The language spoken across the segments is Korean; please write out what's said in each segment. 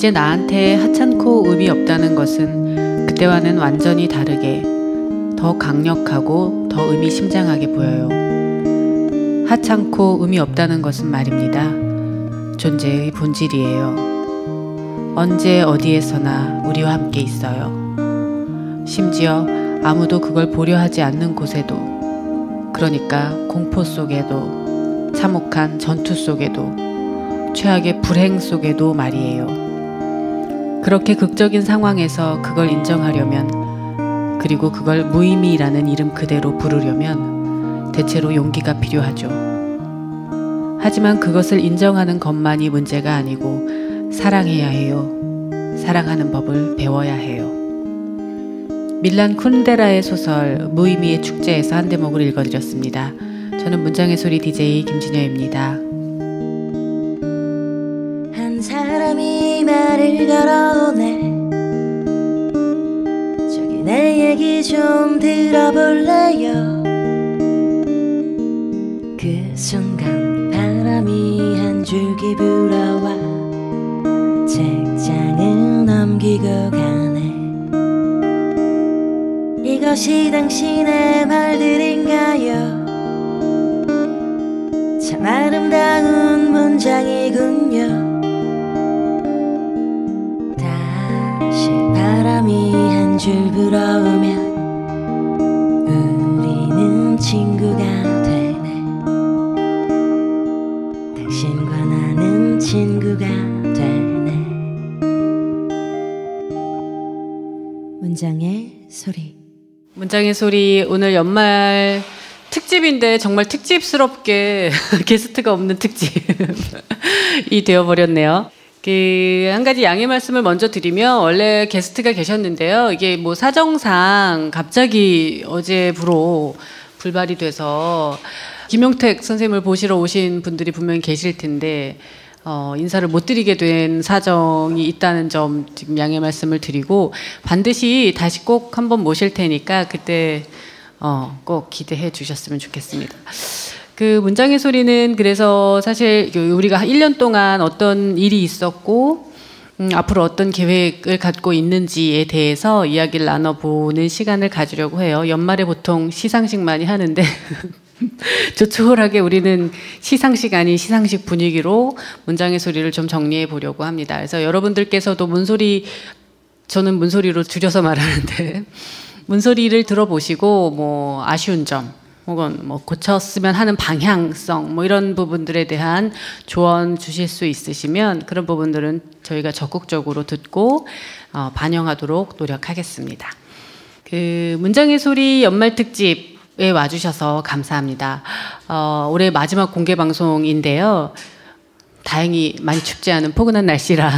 이제 나한테 하찮고 의미 없다는 것은 그때와는 완전히 다르게 더 강력하고 더 의미심장하게 보여요. 하찮고 의미 없다는 것은 말입니다. 존재의 본질이에요. 언제 어디에서나 우리와 함께 있어요. 심지어 아무도 그걸 보려 하지 않는 곳에도, 그러니까 공포 속에도, 참혹한 전투 속에도, 최악의 불행 속에도 말이에요. 그렇게 극적인 상황에서 그걸 인정하려면, 그리고 그걸 무의미라는 이름 그대로 부르려면 대체로 용기가 필요하죠. 하지만 그것을 인정하는 것만이 문제가 아니고 사랑해야 해요. 사랑하는 법을 배워야 해요. 밀란 쿤데라의 소설 무의미의 축제에서 한 대목을 읽어드렸습니다. 저는 문장의 소리 DJ 김진여입니다. 한 사람이 말을 걸어오네. 저기 내 얘기 좀 들어볼래요. 그 순간 바람이 한 줄기 불어와 책장을 넘기고 가네. 이것이 당신의 말들인가요? 참 아름다운 문장이군요. 다시 바람이 한 줄 불어오면 우리는 친구가 되네. 당신과 나는 친구가 되네. 문장의 소리. 문장의 소리, 오늘 연말 특집인데 정말 특집스럽게 게스트가 없는 특집이 되어버렸네요. 한 가지 양해 말씀을 먼저 드리면, 원래 게스트가 계셨는데요. 이게 뭐 사정상 갑자기 어제부로 불발이 돼서 김용택 선생님을 보시러 오신 분들이 분명히 계실 텐데 인사를 못 드리게 된 사정이 있다는 점 지금 양해 말씀을 드리고, 반드시 다시 꼭 한번 모실 테니까 그때 꼭 기대해 주셨으면 좋겠습니다. 그 문장의 소리는 그래서 사실 우리가 1년 동안 어떤 일이 있었고 앞으로 어떤 계획을 갖고 있는지에 대해서 이야기를 나눠보는 시간을 가지려고 해요. 연말에 보통 시상식 많이 하는데 조촐하게 우리는 시상식 아닌 시상식 분위기로 문장의 소리를 좀 정리해 보려고 합니다. 그래서 여러분들께서도 문소리, 저는 문소리로 줄여서 말하는데 문소리를 들어보시고 뭐 아쉬운 점 혹은 뭐 고쳤으면 하는 방향성 뭐 이런 부분들에 대한 조언 주실 수 있으시면 그런 부분들은 저희가 적극적으로 듣고 반영하도록 노력하겠습니다. 그 문장의 소리 연말 특집에 와주셔서 감사합니다. 올해 마지막 공개 방송인데요. 다행히 많이 춥지 않은 포근한 날씨라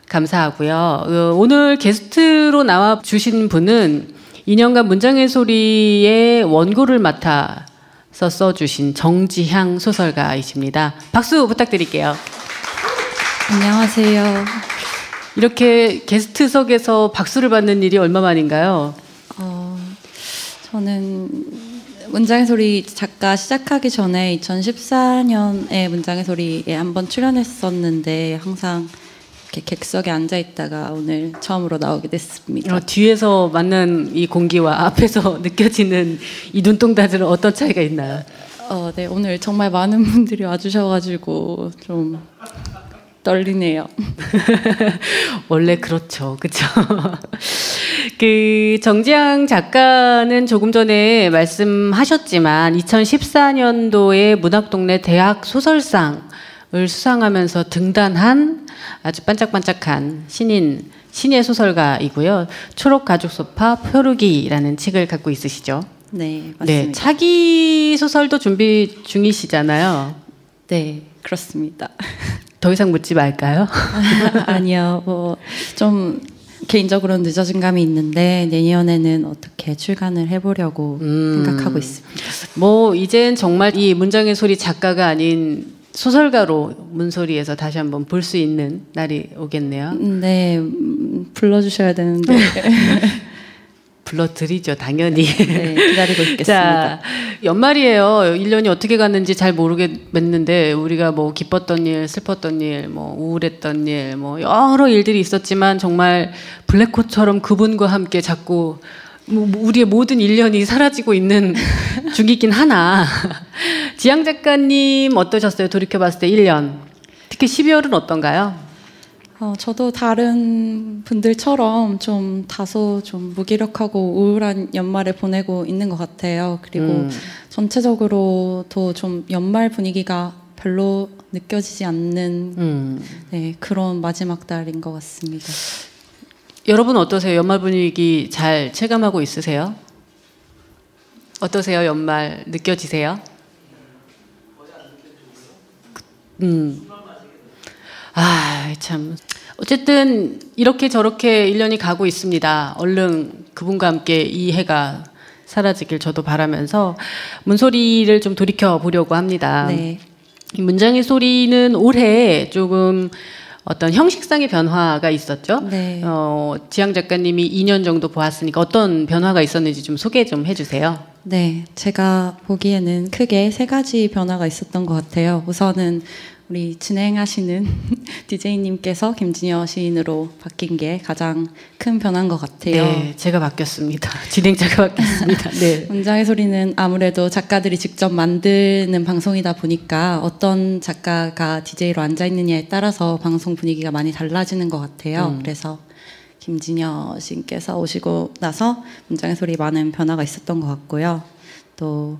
감사하고요. 오늘 게스트로 나와 주신 분은 2년간 문장의 소리의 원고를 맡아서 써주신 정지향 소설가이십니다. 박수 부탁드릴게요. 안녕하세요. 이렇게 게스트석에서 박수를 받는 일이 얼마만인가요? 저는 문장의 소리 작가 시작하기 전에 2014년에 문장의 소리에 한번 출연했었는데 항상 이렇게 객석에 앉아 있다가 오늘 처음으로 나오게 됐습니다. 뒤에서 만난 이 공기와 앞에서 느껴지는 이 눈동자들은 어떤 차이가 있나요? 네, 오늘 정말 많은 분들이 와주셔가지고 좀 떨리네요. 원래 그렇죠, 그렇죠. 그 정지향 작가는 조금 전에 말씀하셨지만 2014년도에 문학동네 대학 소설상을 수상하면서 등단한 아주 반짝반짝한 신예 소설가이고요. 초록가죽소파 표류기라는 책을 갖고 있으시죠? 네, 맞습니다. 네, 차기 소설도 준비 중이시잖아요. 네, 그렇습니다. 더 이상 묻지 말까요? 아니요, 좀 개인적으로는 늦어진 감이 있는데 내년에는 어떻게 출간을 해보려고 생각하고 있습니다. 뭐 이젠 정말 이 문장의 소리 작가가 아닌 소설가로 문소리에서 다시 한번 볼 수 있는 날이 오겠네요. 네, 불러주셔야 되는데. 불러드리죠, 당연히. 네, 기다리고 있겠습니다. 자, 연말이에요. 1년이 어떻게 갔는지 잘 모르겠는데 우리가 뭐 기뻤던 일, 슬펐던 일, 뭐 우울했던 일, 뭐 여러 일들이 있었지만 정말 블랙홀처럼 그분과 함께 자꾸 우리의 모든 1년이 사라지고 있는 중이긴 하나. 지향 작가님 어떠셨어요? 돌이켜봤을 때 1년. 특히 12월은 어떤가요? 저도 다른 분들처럼 좀 다소 좀 무기력하고 우울한 연말을 보내고 있는 것 같아요. 그리고 전체적으로도 좀 연말 분위기가 별로 느껴지지 않는 네, 그런 마지막 달인 것 같습니다. 여러분 어떠세요? 연말 분위기 잘 체감하고 있으세요? 어떠세요? 연말 느껴지세요? 아, 참. 어쨌든 이렇게 저렇게 1년이 가고 있습니다. 얼른 그분과 함께 이 해가 사라지길 저도 바라면서 문소리를 좀 돌이켜 보려고 합니다. 네. 이 문장의 소리는 올해 조금 어떤 형식상의 변화가 있었죠. 네. 지향 작가님이 2년 정도 보았으니까 어떤 변화가 있었는지 좀 소개 좀 해주세요. 네, 제가 보기에는 크게 3가지 변화가 있었던 것 같아요. 우선은 우리 진행하시는 DJ님께서 김진여 시인으로 바뀐 게 가장 큰 변화인 것 같아요. 네, 제가 바뀌었습니다. 진행자가 바뀌었습니다. 네. 문장의 소리는 아무래도 작가들이 직접 만드는 방송이다 보니까 어떤 작가가 DJ로 앉아있느냐에 따라서 방송 분위기가 많이 달라지는 것 같아요. 그래서 김진여 시인께서 오시고 나서 문장의 소리 많은 변화가 있었던 것 같고요. 또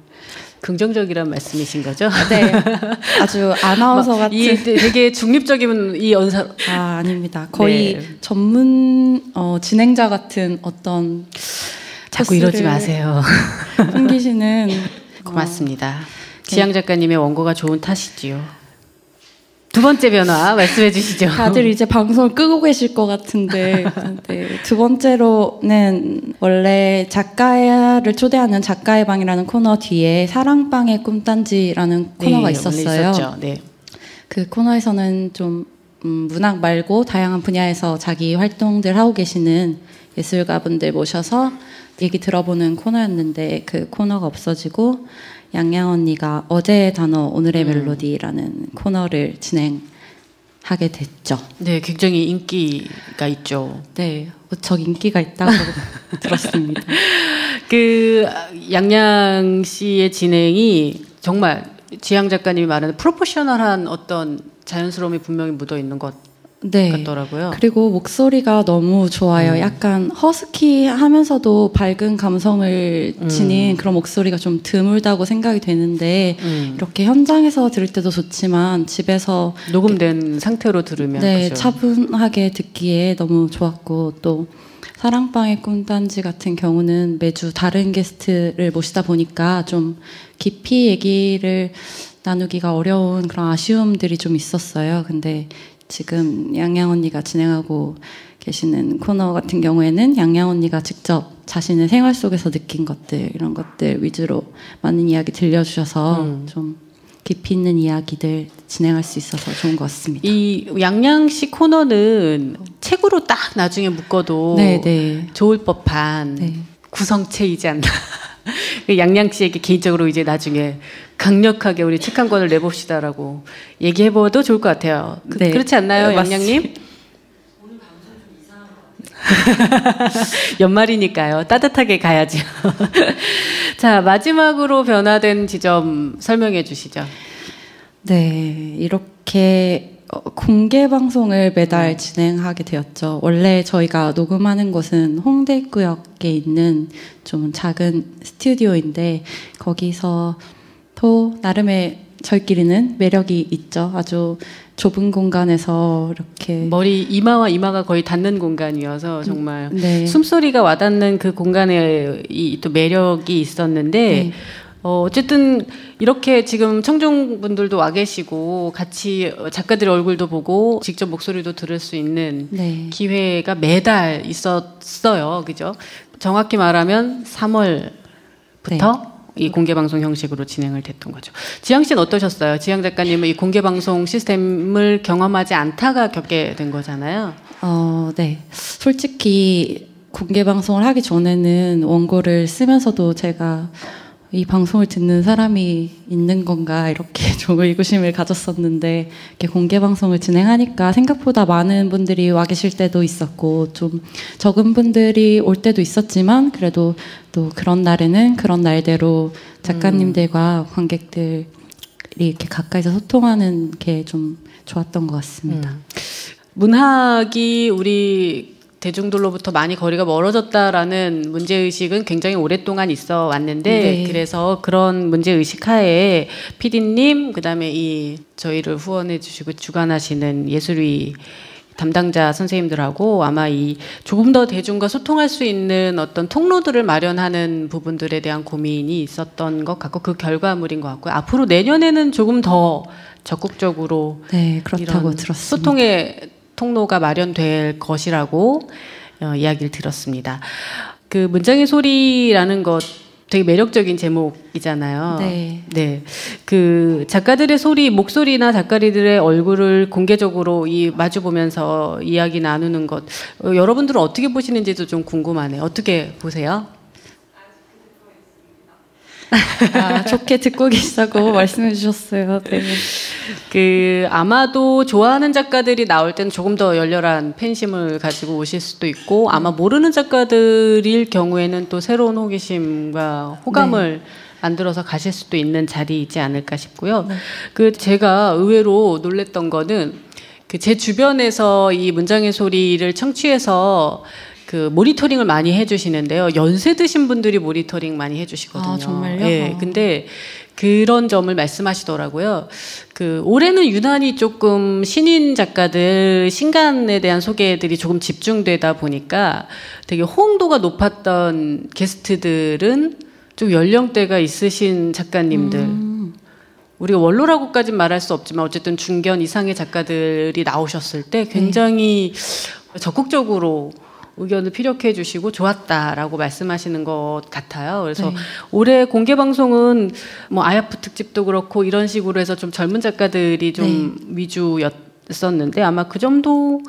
긍정적이란 말씀이신 거죠? 네, 아주 아나운서 같은. 되게 중립적인 이 언사. 아, 아닙니다. 거의 네. 전문 진행자 같은 어떤. 자꾸 이러지 마세요. 풍기시는. 고맙습니다. 지향 작가님의 원고가 좋은 탓이지요. 두 번째 변화 말씀해 주시죠. 다들 이제 방송을 끄고 계실 것 같은데 네, 두 번째로는 원래 작가를 초대하는 작가의 방이라는 코너 뒤에 사랑방의 꿈단지라는 코너가 있었어요. 네. 그 코너에서는 좀 문학 말고 다양한 분야에서 자기 활동들 하고 계시는 예술가분들 모셔서 얘기 들어보는 코너였는데 그 코너가 없어지고 양양 언니가 어제의 단어 오늘의 멜로디라는 코너를 진행하게 됐죠. 네, 굉장히 인기가 있죠. 네, 무척 인기가 있다고 들었습니다. 그 양양 씨의 진행이 정말 지향 작가님이 말하는 프로포셔널한 어떤 자연스러움이 분명히 묻어 있는 것 네. 같더라고요. 그리고 목소리가 너무 좋아요. 약간 허스키하면서도 밝은 감성을 지닌 그런 목소리가 좀 드물다고 생각이 되는데 이렇게 현장에서 들을 때도 좋지만 집에서 녹음된 상태로 들으면 네, 그렇죠. 차분하게 듣기에 너무 좋았고 또 사랑방의 꿈단지 같은 경우는 매주 다른 게스트를 모시다 보니까 좀 깊이 얘기를 나누기가 어려운 그런 아쉬움들이 좀 있었어요. 근데 지금 양양 언니가 진행하고 계시는 코너 같은 경우에는 양양 언니가 직접 자신의 생활 속에서 느낀 것들 이런 것들 위주로 많은 이야기 들려주셔서 좀 깊이 있는 이야기들 진행할 수 있어서 좋은 것 같습니다. 이 양양 씨 코너는 책으로 딱 나중에 묶어도 네. 좋을 법한 네. 구성체이지 않나. 양양 씨에게 개인적으로 이제 나중에 강력하게 우리 책 한 권을 내봅시다라고 얘기해봐도 좋을 것 같아요. 네. 그렇지 않나요, 네, 양양님? 오늘 방송 좀 이상한 연말이니까요. 따뜻하게 가야죠. 자, 마지막으로 변화된 지점 설명해 주시죠. 네, 이렇게 공개 방송을 매달 진행하게 되었죠. 원래 저희가 녹음하는 곳은 홍대 입구역에 있는 좀 작은 스튜디오인데 거기서 또 나름의 저희끼리는 매력이 있죠. 아주 좁은 공간에서 이렇게 이마와 이마가 거의 닿는 공간이어서 정말 네. 숨소리가 와닿는 그 공간에 또 매력이 있었는데 네. 어쨌든 이렇게 지금 청중분들도 와 계시고 같이 작가들의 얼굴도 보고 직접 목소리도 들을 수 있는 네. 기회가 매달 있었어요. 그죠? 정확히 말하면 3월부터 이 공개방송 형식으로 진행을 됐던 거죠. 지향 씨는 어떠셨어요? 지향 작가님은 이 공개방송 시스템을 경험하지 않다가 겪게 된 거잖아요. 네. 솔직히 공개 방송을 하기 전에는 원고를 쓰면서도 제가 이 방송을 듣는 사람이 있는 건가 이렇게 좀 의구심을 가졌었는데 이렇게 공개 방송을 진행하니까 생각보다 많은 분들이 와 계실 때도 있었고 좀 적은 분들이 올 때도 있었지만 그래도 또 그런 날에는 그런 날대로 작가님들과 관객들이 이렇게 가까이서 소통하는 게 좀 좋았던 것 같습니다. 문학이 우리 대중들로부터 많이 거리가 멀어졌다라는 문제의식은 굉장히 오랫동안 있어 왔는데 네. 그래서 그런 문제의식 하에 PD님 그다음에 이 저희를 후원해 주시고 주관하시는 예술위 담당자 선생님들하고 아마 이 조금 더 대중과 소통할 수 있는 어떤 통로들을 마련하는 부분들에 대한 고민이 있었던 것 같고 그 결과물인 것 같고요. 앞으로 내년에는 조금 더 적극적으로 네, 그렇다고 이런 들었습니다. 소통의 통로가 마련될 것이라고 이야기를 들었습니다. 그 문장의 소리라는 것 되게 매력적인 제목이잖아요. 네. 네. 그 작가들의 소리, 목소리나 작가들의 얼굴을 공개적으로 마주 보면서 이야기 나누는 것, 여러분들은 어떻게 보시는지도 좀 궁금하네요. 어떻게 보세요? 좋게 듣고 계시다고 말씀해 주셨어요. 네. 그 아마도 좋아하는 작가들이 나올 때는 조금 더 열렬한 팬심을 가지고 오실 수도 있고 아마 모르는 작가들일 경우에는 또 새로운 호기심과 호감을 만들어서 가실 수도 있는 자리이지 않을까 싶고요. 그 제가 의외로 놀랬던 거는 그 제 주변에서 이 문장의 소리를 청취해서 그 모니터링을 많이 해주시는데요. 연세 드신 분들이 모니터링 많이 해주시거든요. 아, 정말요? 예, 근데 그런 점을 말씀하시더라고요. 그 올해는 유난히 조금 신인 작가들 신간에 대한 소개들이 조금 집중되다 보니까 되게 호응도가 높았던 게스트들은 좀 연령대가 있으신 작가님들. 우리가 원로라고까지는 말할 수 없지만 어쨌든 중견 이상의 작가들이 나오셨을 때 굉장히 적극적으로 의견을 피력해 주시고 좋았다라고 말씀하시는 것 같아요. 그래서 네. 올해 공개 방송은 뭐 아야프 특집도 그렇고 이런 식으로 해서 좀 젊은 작가들이 좀 위주였었는데 아마 그 점도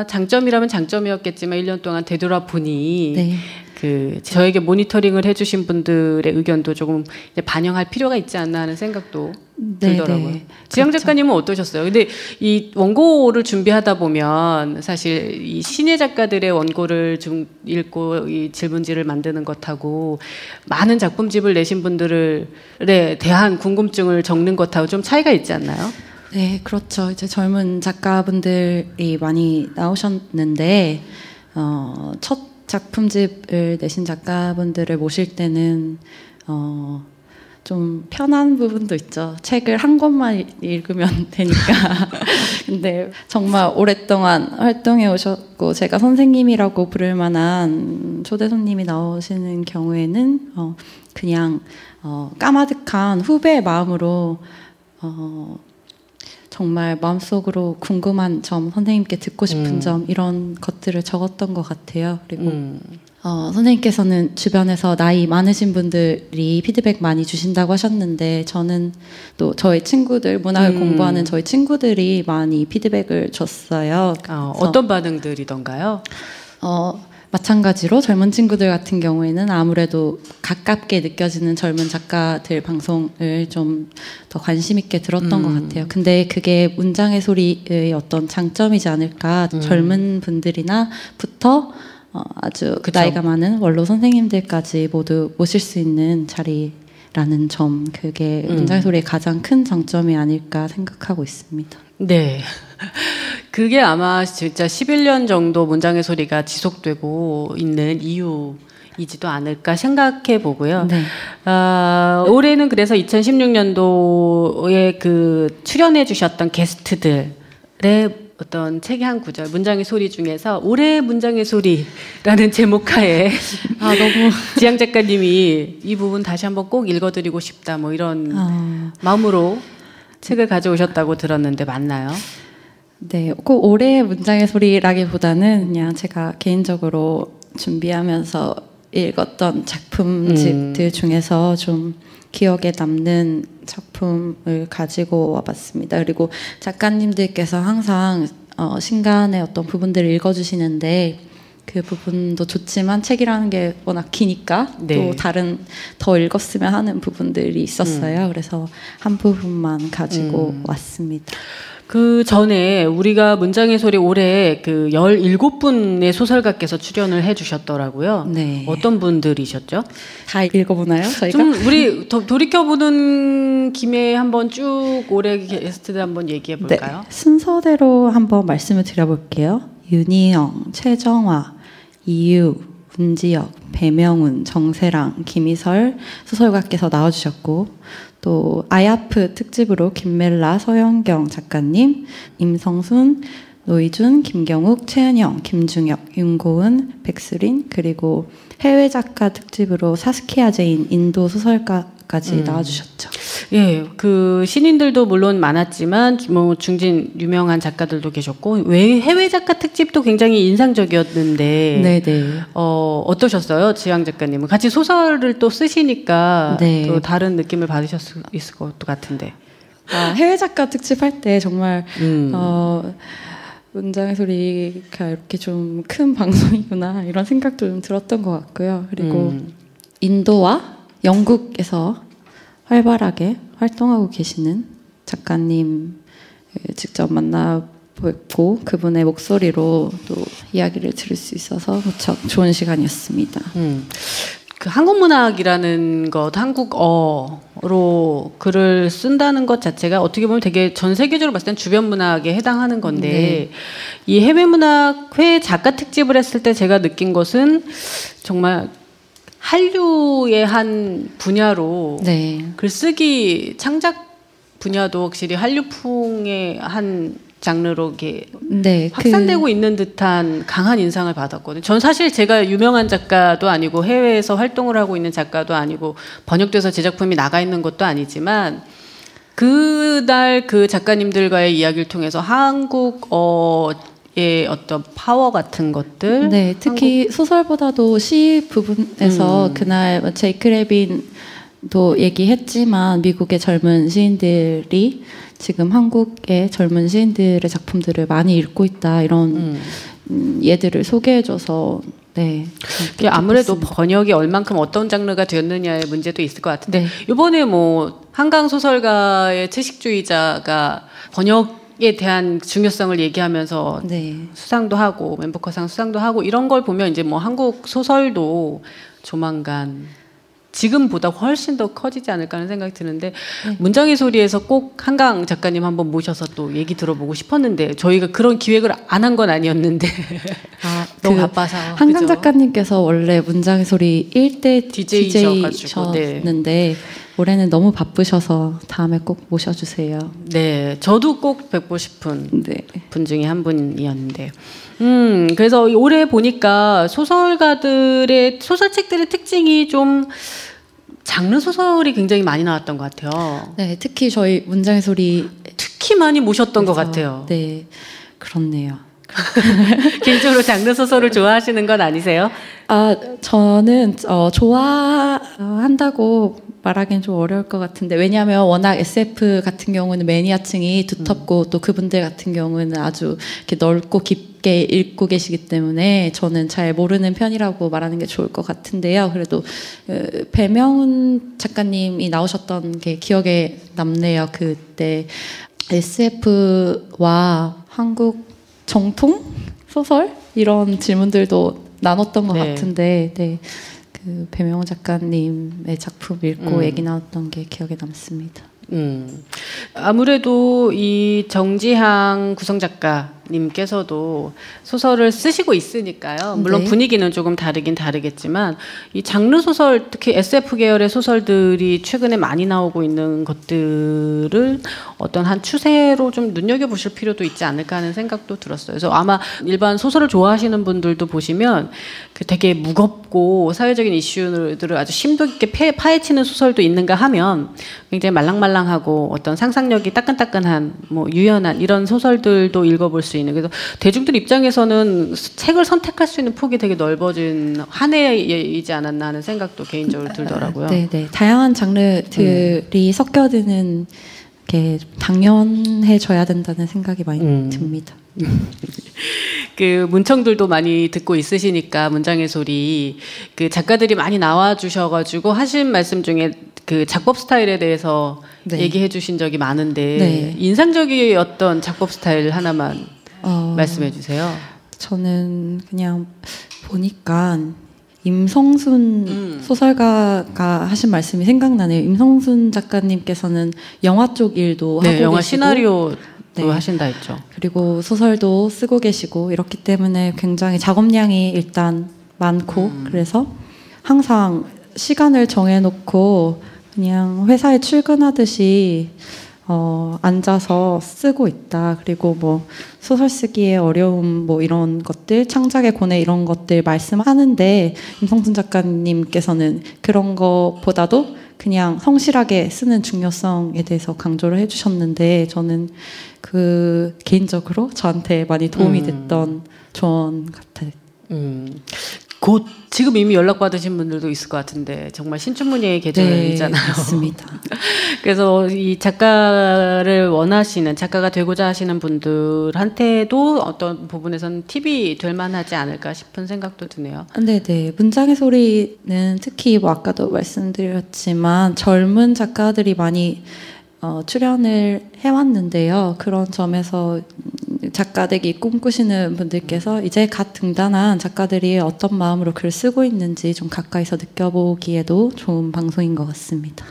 장점이라면 장점이었겠지만 1년 동안 되돌아보니 네. 그 저에게 모니터링을 해주신 분들의 의견도 조금 이제 반영할 필요가 있지 않나 하는 생각도 들더라고요. 네. 지향 그렇죠. 작가님은 어떠셨어요? 근데 이 원고를 준비하다 보면 사실 이 신예 작가들의 원고를 좀 읽고 이 질문지를 만드는 것하고 많은 작품집을 내신 분들에 대한 궁금증을 적는 것하고 좀 차이가 있지 않나요? 네, 그렇죠. 이제 젊은 작가분들이 많이 나오셨는데 첫 작품집을 내신 작가분들을 모실 때는 좀 편한 부분도 있죠. 책을 한 권만 읽으면 되니까. 근데 정말 오랫동안 활동해 오셨고 제가 선생님이라고 부를 만한 초대 손님이 나오시는 경우에는 그냥 까마득한 후배의 마음으로 정말 마음속으로 궁금한 점, 선생님께 듣고 싶은 점 이런 것들을 적었던 것 같아요. 그리고 선생님께서는 주변에서 나이 많으신 분들이 피드백 많이 주신다고 하셨는데 저는 또 저희 친구들, 문학을 공부하는 저희 친구들이 많이 피드백을 줬어요. 어떤 반응들이던가요? 마찬가지로 젊은 친구들 같은 경우에는 아무래도 가깝게 느껴지는 젊은 작가들 방송을 좀 더 관심 있게 들었던 것 같아요. 근데 그게 문장의 소리의 어떤 장점이지 않을까. 젊은 분들이나부터 아주 그쵸. 나이가 많은 원로 선생님들까지 모두 모실 수 있는 자리라는 점, 그게 문장의 소리의 가장 큰 장점이 아닐까 생각하고 있습니다. 네. 그게 아마 진짜 11년 정도 문장의 소리가 지속되고 있는 이유이지도 않을까 생각해 보고요. 네. 올해는 그래서 2016년도에 그 출연해 주셨던 게스트들의 어떤 책의 한 구절, 문장의 소리 중에서 올해 문장의 소리라는 제목하에 너무 지향 작가님이 이 부분 다시 한번 꼭 읽어드리고 싶다 뭐 이런 마음으로 책을 가져오셨다고 들었는데 맞나요? 네, 꼭 올해의 문장의 소리라기보다는 그냥 제가 개인적으로 준비하면서 읽었던 작품집들 중에서 좀 기억에 남는 작품을 가지고 와봤습니다. 그리고 작가님들께서 항상 신간의 어떤 부분들을 읽어주시는데 그 부분도 좋지만 책이라는 게 워낙 기니까 네. 또 다른 더 읽었으면 하는 부분들이 있었어요. 그래서 한 부분만 가지고 왔습니다. 그 전에 우리가 문장의 소리 올해 그 17분의 소설가께서 출연을 해주셨더라고요. 네. 어떤 분들이셨죠? 다 읽어보나요, 저희가? 좀 우리 돌이켜보는 김에 한번 쭉 올해 게스트들 한번 얘기해 볼까요? 네, 순서대로 한번 말씀을 드려볼게요. 윤희영, 최정화, 이유, 문지혁, 배명훈, 정세랑, 김희설 소설가께서 나와주셨고 또 아야프 특집으로 김멜라, 서영경 작가님, 임성순, 노이준, 김경욱, 최은영, 김중혁, 윤고은, 백수린 그리고 해외 작가 특집으로 사스키아 제인 인도 소설가까지 나와주셨죠. 예, 그 신인들도 물론 많았지만 뭐 중진 유명한 작가들도 계셨고 해외 작가 특집도 굉장히 인상적이었는데 네네. 어떠셨어요, 지향 작가님은? 같이 소설을 또 쓰시니까 네. 또 다른 느낌을 받으셨을 것 같은데. 해외 작가 특집 할 때 정말 문장의 소리가 이렇게 좀 큰 방송이구나 이런 생각도 좀 들었던 것 같고요. 그리고 인도와 영국에서 활발하게 활동하고 계시는 작가님 직접 만나뵙고 그분의 목소리로 또 이야기를 들을 수 있어서 무척 좋은 시간이었습니다. 그 한국문학이라는 것, 한국어로 글을 쓴다는 것 자체가 어떻게 보면 되게 전 세계적으로 봤을 땐 주변 문학에 해당하는 건데 네. 이 해외문학회 작가 특집을 했을 때 제가 느낀 것은 정말 한류의 한 분야로 네. 글쓰기 창작 분야도 확실히 한류풍의 한 장르로 이렇게 네, 확산되고 있는 듯한 강한 인상을 받았거든요. 전 사실 제가 유명한 작가도 아니고 해외에서 활동을 하고 있는 작가도 아니고 번역돼서 제 작품이 나가 있는 것도 아니지만 그날 그 작가님들과의 이야기를 통해서 한국어의 어떤 파워 같은 것들, 네, 특히 소설보다도 시 부분에서 그날 제이크 레빈도 얘기했지만 미국의 젊은 시인들이 지금 한국의 젊은 시인들의 작품들을 많이 읽고 있다 이런 예들을 소개해줘서 네. 아무래도 번역이 얼만큼 어떤 장르가 되었느냐의 문제도 있을 것 같은데 네. 이번에 뭐 한강 소설가의 채식주의자가 번역에 대한 중요성을 얘기하면서 네. 수상도 하고 맨버커상 수상도 하고 이런 걸 보면 이제 뭐 한국 소설도 조만간 지금보다 훨씬 더 커지지 않을까 하는 생각이 드는데 문장의 소리에서 꼭 한강 작가님 한번 모셔서 또 얘기 들어보고 싶었는데 저희가 그런 기획을 안 한 건 아니었는데 너무 바빠서 한강 그죠? 작가님께서 원래 문장의 소리 1대 DJ셨는데 올해는 너무 바쁘셔서 다음에 꼭 모셔주세요. 네, 저도 꼭 뵙고 싶은 네. 분 중에 한 분이었는데 그래서 올해 보니까 소설가들의 소설책들의 특징이 좀 장르 소설이 굉장히 많이 나왔던 것 같아요. 네, 특히 저희 문장의 소리 특히 많이 모셨던 것 같아요. 네, 그렇네요. 개인적으로 장르 소설을 좋아하시는 건 아니세요? 저는 좋아한다고 말하기는 좀 어려울 것 같은데 왜냐하면 워낙 SF 같은 경우는 매니아층이 두텁고 또 그분들 같은 경우는 아주 이렇게 넓고 깊게 읽고 계시기 때문에 저는 잘 모르는 편이라고 말하는 게 좋을 것 같은데요. 그래도 배명훈 작가님이 나오셨던 게 기억에 남네요. 그때 SF와 한국 정통 소설 이런 질문들도 나눴던 것 같은데 네. 그 배명훈 작가님의 작품 읽고 얘기 나눴던 게 기억에 남습니다. 아무래도 이 정지향 구성 작가님께서도 소설을 쓰시고 있으니까요. 물론 네. 분위기는 조금 다르긴 다르겠지만 이 장르 소설, 특히 SF 계열의 소설들이 최근에 많이 나오고 있는 것들을 어떤 한 추세로 좀 눈여겨보실 필요도 있지 않을까 하는 생각도 들었어요. 그래서 아마 일반 소설을 좋아하시는 분들도 보시면 그 되게 무겁고 사회적인 이슈들을 아주 심도 깊게 파헤치는 소설도 있는가 하면 굉장히 말랑말랑하고 어떤 상상력이 따끈따끈한 뭐 유연한 이런 소설들도 읽어볼 수 있는, 그래서 대중들 입장에서는 책을 선택할 수 있는 폭이 되게 넓어진 한 해이지 않았나 하는 생각도 개인적으로 들더라고요. 네, 다양한 장르들이 섞여드는 게 당연해져야 된다는 생각이 많이 듭니다. 그 문청들도 많이 듣고 있으시니까 문장의 소리 그 작가들이 많이 나와 주셔가지고 하신 말씀 중에 그 작법 스타일에 대해서 네. 얘기해 주신 적이 많은데 네. 인상적이었던 작법 스타일 하나만 말씀해 주세요. 저는 그냥 보니까 임성순 소설가가 하신 말씀이 생각나네요. 임성순 작가님께서는 영화 쪽 일도 네, 하고 영화 계시고 시나리오도 네. 하신다 했죠. 그리고 소설도 쓰고 계시고 이렇기 때문에 굉장히 작업량이 일단 많고 그래서 항상 시간을 정해놓고 그냥 회사에 출근하듯이 앉아서 쓰고 있다. 그리고 뭐 소설 쓰기의 어려움 뭐 이런 것들, 창작의 고뇌 이런 것들 말씀하는데 임성순 작가님께서는 그런 것보다도 그냥 성실하게 쓰는 중요성에 대해서 강조를 해주셨는데 저는 그 개인적으로 저한테 많이 도움이 됐던 조언 같아요. 곧 지금 이미 연락 받으신 분들도 있을 것 같은데 정말 신춘문예의 계절이잖아요. 네, 맞습니다. 그래서 이 작가를 원하시는 작가가 되고자 하시는 분들한테도 어떤 부분에서는 팁이 될 만하지 않을까 싶은 생각도 드네요. 네네. 문장의 소리는 특히 뭐 아까도 말씀드렸지만 젊은 작가들이 많이 출연을 해왔는데요. 그런 점에서 작가 되기 꿈꾸시는 분들께서 이제 갓 등단한 작가들이 어떤 마음으로 글을 쓰고 있는지 좀 가까이서 느껴보기에도 좋은 방송인 것 같습니다.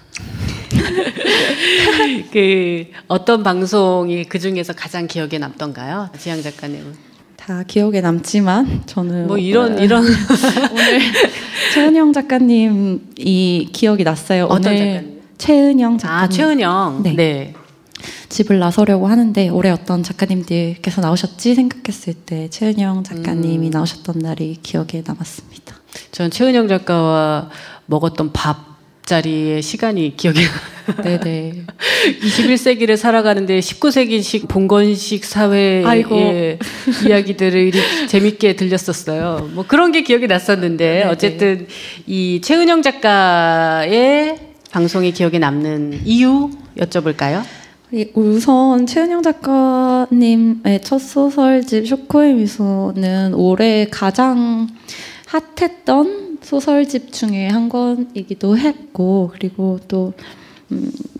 그 어떤 방송이 그 중에서 가장 기억에 남던가요, 지향 작가님은? 다 기억에 남지만 저는 뭐 이런 오늘 최은영 작가님이 기억이 났어요. 어떤 오늘 작가님? 최은영 작가님. 아, 최은영. 네. 네. 집을 나서려고 하는데 올해 어떤 작가님들께서 나오셨지 생각했을 때 최은영 작가님이 나오셨던 날이 기억에 남았습니다. 저는 최은영 작가와 먹었던 밥자리의 시간이 기억에 네네. 21세기를 살아가는데 19세기식 봉건식 사회의 아이고. 이야기들을 이렇게 재밌게 들렸었어요. 뭐 그런 게 기억이 났었는데 네네. 어쨌든 이 최은영 작가의 방송이 기억에 남는 이유 여쭤볼까요? 우선 최은영 작가님의 첫 소설집 쇼코의 미소는 올해 가장 핫했던 소설집 중에 한 권이기도 했고 그리고 또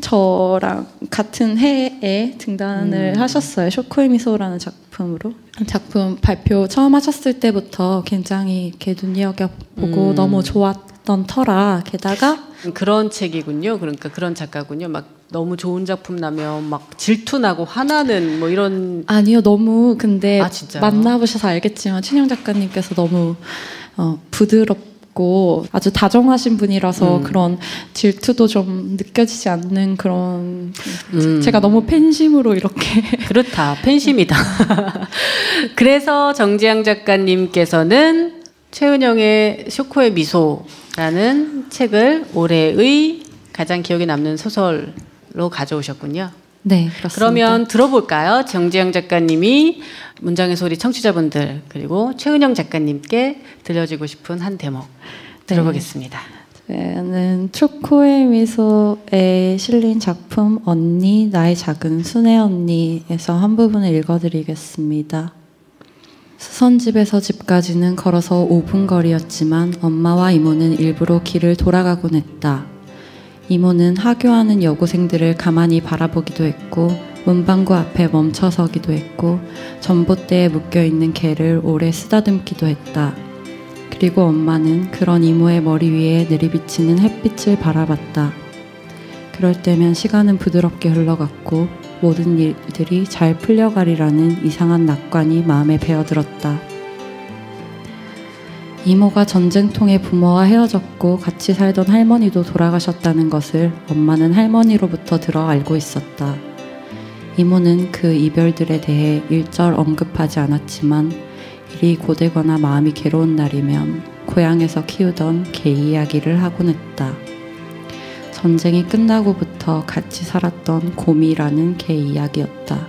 저랑 같은 해에 등단을 하셨어요. 쇼코의 미소라는 작품으로. 작품 발표 처음 하셨을 때부터 굉장히 이렇게 눈여겨보고 너무 좋았던 터라 게다가 그런 책이군요. 그러니까 그런 작가군요. 막 너무 좋은 작품 나면 막 질투나고 화나는 뭐 이런. 아니요, 너무 근데 진짜요? 만나보셔서 알겠지만 춘영 작가님께서 너무 부드럽고 아주 다정하신 분이라서 그런 질투도 좀 느껴지지 않는 그런 제가 너무 팬심으로 이렇게 그렇다. 팬심이다. 그래서 정지향 작가님께서는 최은영의 쇼코의 미소라는 책을 올해의 가장 기억에 남는 소설로 가져오셨군요. 네, 그렇습니다. 그러면 들어볼까요? 정지향 작가님이 문장의 소리 청취자분들 그리고 최은영 작가님께 들려주고 싶은 한 대목 들어보겠습니다. 저는 초코의 미소에 실린 작품 언니 나의 작은 순애 언니에서 한 부분을 읽어드리겠습니다. 수선집에서 집까지는 걸어서 5분 거리였지만 엄마와 이모는 일부러 길을 돌아가곤 했다. 이모는 하교하는 여고생들을 가만히 바라보기도 했고 문방구 앞에 멈춰서기도 했고 전봇대에 묶여있는 개를 오래 쓰다듬기도 했다. 그리고 엄마는 그런 이모의 머리 위에 내리비치는 햇빛을 바라봤다. 그럴 때면 시간은 부드럽게 흘러갔고 모든 일들이 잘 풀려가리라는 이상한 낙관이 마음에 배어들었다. 이모가 전쟁통에 부모와 헤어졌고 같이 살던 할머니도 돌아가셨다는 것을 엄마는 할머니로부터 들어 알고 있었다. 이모는 그 이별들에 대해 일절 언급하지 않았지만 일이 고되거나 마음이 괴로운 날이면 고향에서 키우던 개 이야기를 하곤 했다. 전쟁이 끝나고부터 같이 살았던 곰이라는 개 이야기였다.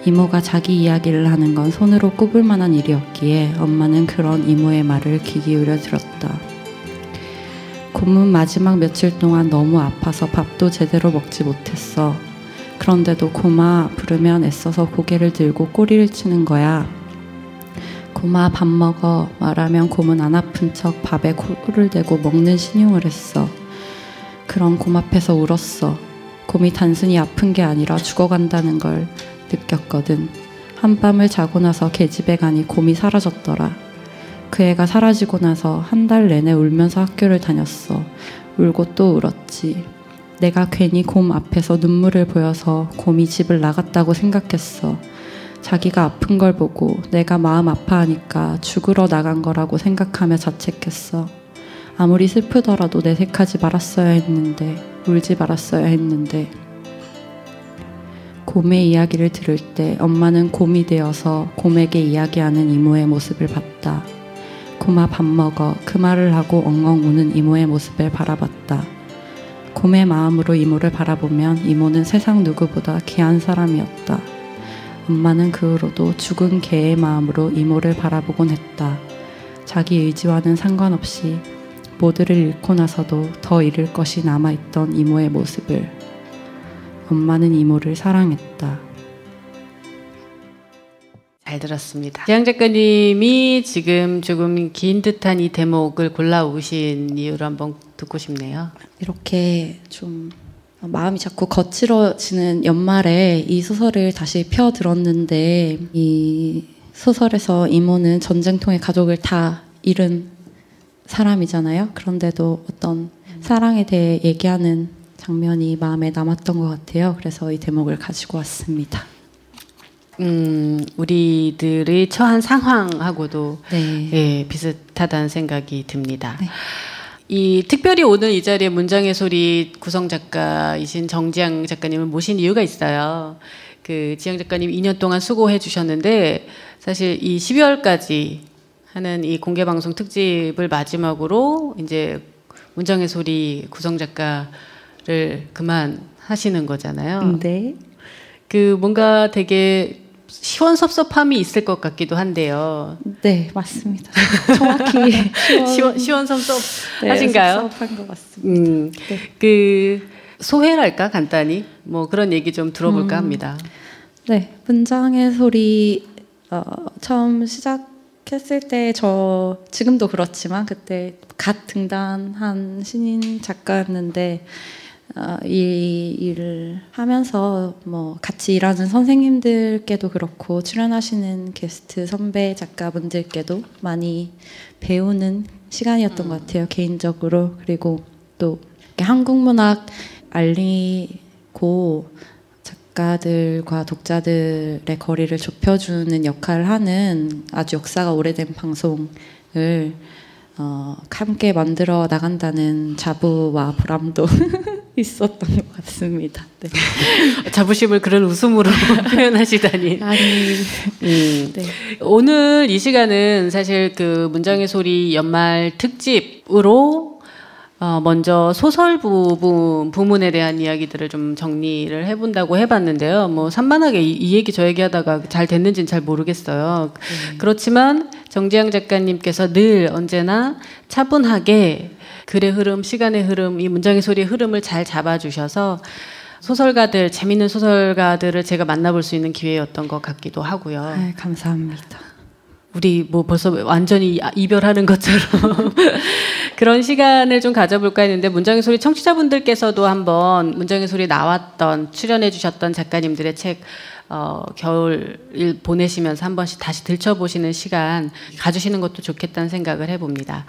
이모가 자기 이야기를 하는 건 손으로 꼽을 만한 일이었기에 엄마는 그런 이모의 말을 귀 기울여 들었다. 곰은 마지막 며칠 동안 너무 아파서 밥도 제대로 먹지 못했어. 그런데도 곰아 부르면 애써서 고개를 들고 꼬리를 치는 거야. 곰아 밥 먹어 말하면 곰은 안 아픈 척 밥에 코를 대고 먹는 신용을 했어. 그럼 곰 앞에서 울었어. 곰이 단순히 아픈 게 아니라 죽어간다는 걸 느꼈거든. 한밤을 자고 나서 계집애 가니 곰이 사라졌더라. 그 애가 사라지고 나서 한 달 내내 울면서 학교를 다녔어. 울고 또 울었지. 내가 괜히 곰 앞에서 눈물을 보여서 곰이 집을 나갔다고 생각했어. 자기가 아픈 걸 보고 내가 마음 아파하니까 죽으러 나간 거라고 생각하며 자책했어. 아무리 슬프더라도 내색하지 말았어야 했는데, 울지 말았어야 했는데. 곰의 이야기를 들을 때 엄마는 곰이 되어서 곰에게 이야기하는 이모의 모습을 봤다. 곰아 밥 먹어 그 말을 하고 엉엉 우는 이모의 모습을 바라봤다. 곰의 마음으로 이모를 바라보면 이모는 세상 누구보다 귀한 사람이었다. 엄마는 그 후로도 죽은 개의 마음으로 이모를 바라보곤 했다. 자기 의지와는 상관없이 모두를 잃고 나서도 더 잃을 것이 남아있던 이모의 모습을. 엄마는 이모를 사랑했다. 잘 들었습니다. 지향 작가님이 지금 조금 긴 듯한 이 대목을 골라오신 이유를 한번 듣고 싶네요. 이렇게 좀 마음이 자꾸 거칠어지는 연말에 이 소설을 다시 펴들었는데, 이 소설에서 이모는 전쟁통에 가족을 다 잃은 사람이잖아요. 그런데도 어떤 사랑에 대해 얘기하는 장면이 마음에 남았던 것 같아요. 그래서 이 대목을 가지고 왔습니다. 우리들의 처한 상황하고도 네. 예, 비슷하다는 생각이 듭니다. 네. 이 특별히 오늘 이 자리에 문장의 소리 구성 작가이신 정지향 작가님을 모신 이유가 있어요. 그 지향 작가님 2년 동안 수고해 주셨는데, 사실 이 12월까지 하는 이 공개 방송 특집을 마지막으로 이제 문장의 소리 구성 작가를 그만하시는 거잖아요. 네. 그 뭔가 되게 시원섭섭함이 있을 것 같기도 한데요. 네, 맞습니다. 정확히 시원섭섭하신가요? 섭섭한 것 같습니다. 네. 그 소회랄까 간단히 뭐 그런 얘기 좀 들어볼까 합니다. 네, 문장의 소리 처음 시작했을 때 지금도 그렇지만 그때 갓 등단한 신인 작가였는데, 이 일을 하면서 뭐 같이 일하는 선생님들께도 그렇고 출연하시는 게스트 선배 작가분들께도 많이 배우는 시간이었던 것 같아요, 개인적으로. 그리고 또 한국 문학 알리고 작가들과 독자들의 거리를 좁혀주는 역할을 하는 아주 역사가 오래된 방송을 함께 만들어 나간다는 자부와 보람도 있었던 것 같습니다. 네. 자부심을 그런 웃음으로 표현하시다니. 아니, 네. 오늘 이 시간은 사실 그 문장의 소리 연말 특집으로 먼저 소설 부문에 대한 이야기들을 좀 정리를 해본다고 해봤는데요. 뭐 산만하게 이 얘기 저 얘기 하다가 잘 됐는지는 잘 모르겠어요. 그렇지만 정지향 작가님께서 늘 언제나 차분하게 글의 흐름, 시간의 흐름, 이 문장의 소리의 흐름을 잘 잡아주셔서 소설가들, 재밌는 소설가들을 제가 만나볼 수 있는 기회였던 것 같기도 하고요. 네, 감사합니다. 우리 뭐 벌써 완전히 이별하는 것처럼 그런 시간을 좀 가져볼까 했는데, 문장의 소리 청취자분들께서도 한번 문장의 소리 나왔던, 출연해 주셨던 작가님들의 책 겨울일 보내시면서 한 번씩 다시 들춰보시는 시간 가주시는 것도 좋겠다는 생각을 해봅니다.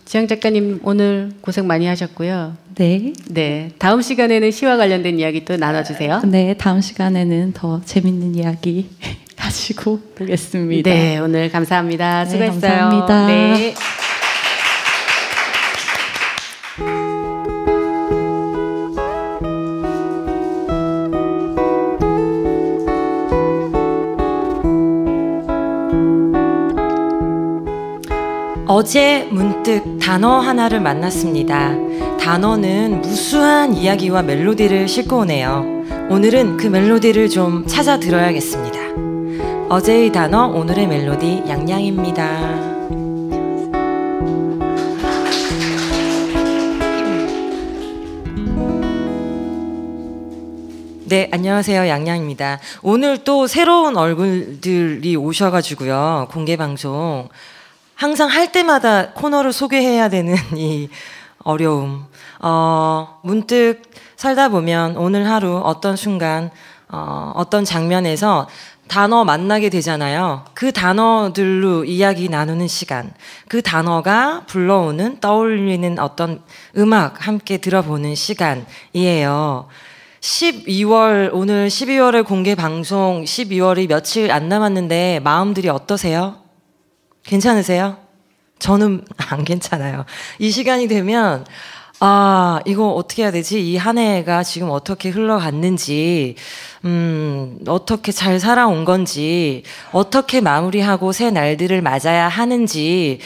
지향 작가님 오늘 고생 많이 하셨고요. 네. 네. 다음 시간에는 시와 관련된 이야기 또 나눠주세요. 네, 다음 시간에는 더 재밌는 이야기 가지고 보겠습니다. 네, 오늘 감사합니다. 네, 수고했어요. 감사합니다. 네. 어제 문득 단어 하나를 만났습니다. 단어는 무수한 이야기와 멜로디를 싣고 오네요. 오늘은 그 멜로디를 좀 찾아 들어야겠습니다. 어제의 단어, 오늘의 멜로디, 양양입니다. 네, 안녕하세요. 양양입니다. 오늘 또 새로운 얼굴들이 오셔가지고요. 공개방송. 항상 할 때마다 코너를 소개해야 되는 이 어려움. 문득 살다 보면 오늘 하루 어떤 순간, 어떤 장면에서 단어 만나게 되잖아요. 그 단어들로 이야기 나누는 시간. 그 단어가 불러오는, 떠올리는 어떤 음악 함께 들어보는 시간이에요. 12월, 오늘 12월에 공개 방송, 12월이 며칠 안 남았는데 마음들이 어떠세요? 괜찮으세요? 저는 안 괜찮아요. 이 시간이 되면, 이거 어떻게 해야 되지? 이 한 해가 지금 어떻게 흘러갔는지, 어떻게 잘 살아온 건지, 어떻게 마무리하고 새 날들을 맞아야 하는지,